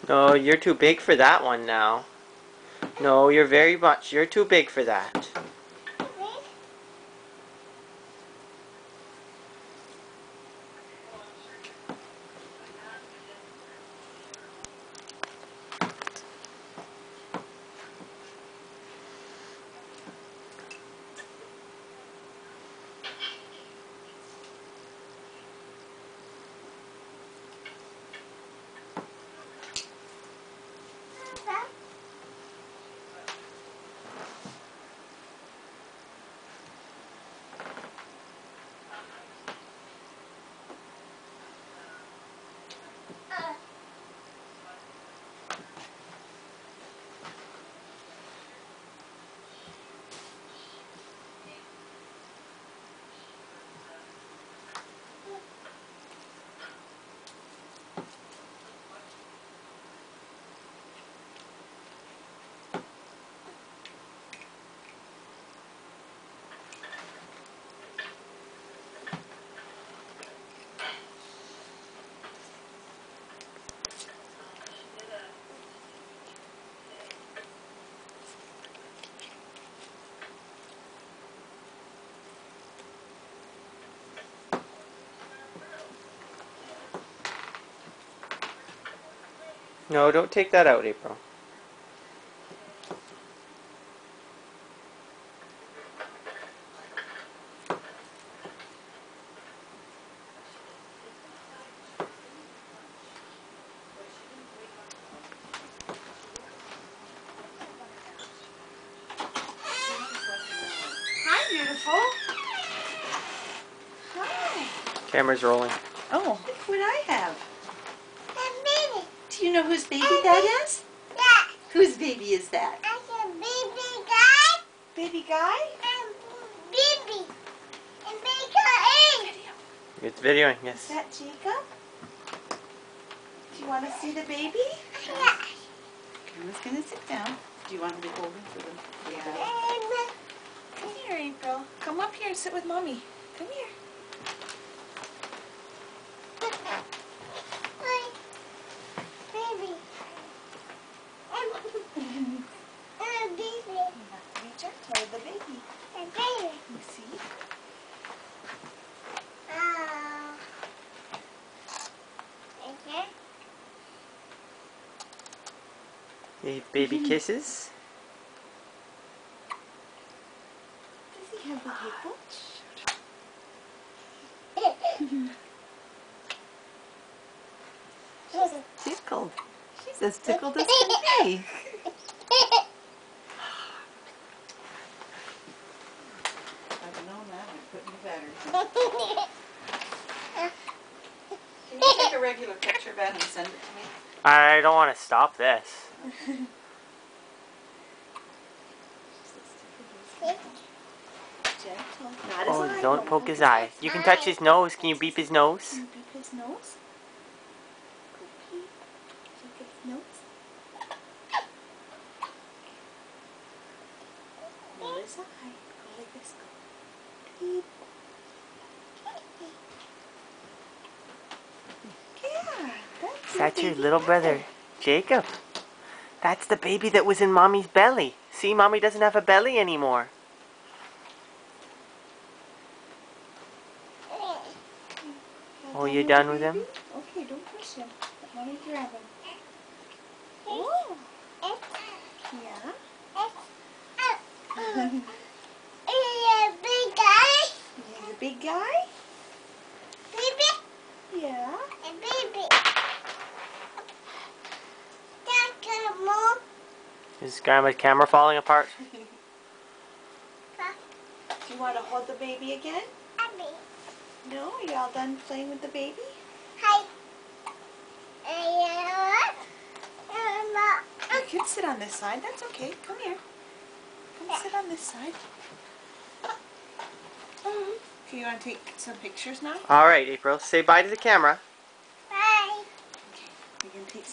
No, you're too big for that one now. No, you're too big for that. No, don't take that out, April. Hi, beautiful. Hi. Camera's rolling. Oh, look what I have. Do you know whose baby that is? Yeah. Whose baby is that? I said baby guy. Baby guy? Baby. And baby Video. It's videoing, Is yes. that Jacob? Do you want to see the baby? Yeah. Grandma's going to sit down. Do you want me to hold him for them? Yeah. Come here, April. Come up here and sit with Mommy. Come here. Baby. Baby. You have to be gentle with the baby. Baby. You see? Okay. Hey, baby kisses. Does he have the hippo? She's tickled. She's as tickled as can be. I've known that. I put in the battery. Can you take a regular picture, Beth, and send it to me? I don't want to stop this. Gentle. Not his Oh, eye. don't poke his eye. You can touch his nose. Can you beep his nose? Can you beep his nose? Go beep. Check his nose. Not his eye. Go like this. Go beep. Yeah, That's your little brother, Jacob. That's the baby that was in Mommy's belly. See, Mommy doesn't have a belly anymore. Oh, you done with him? Okay, don't push him. Let Mommy grab him. Oh. Yeah. Big guy. He's a big guy? Baby. Yeah. And baby. That's gonna move. Is Grandma's camera falling apart? Do you want to hold the baby again? Abby. No? Are you all done playing with the baby? Hi. You can sit on this side. That's okay. Come here. Come sit on this side. Okay, you want to take some pictures now? All right, April. Say bye to the camera. Bye. Okay, you can take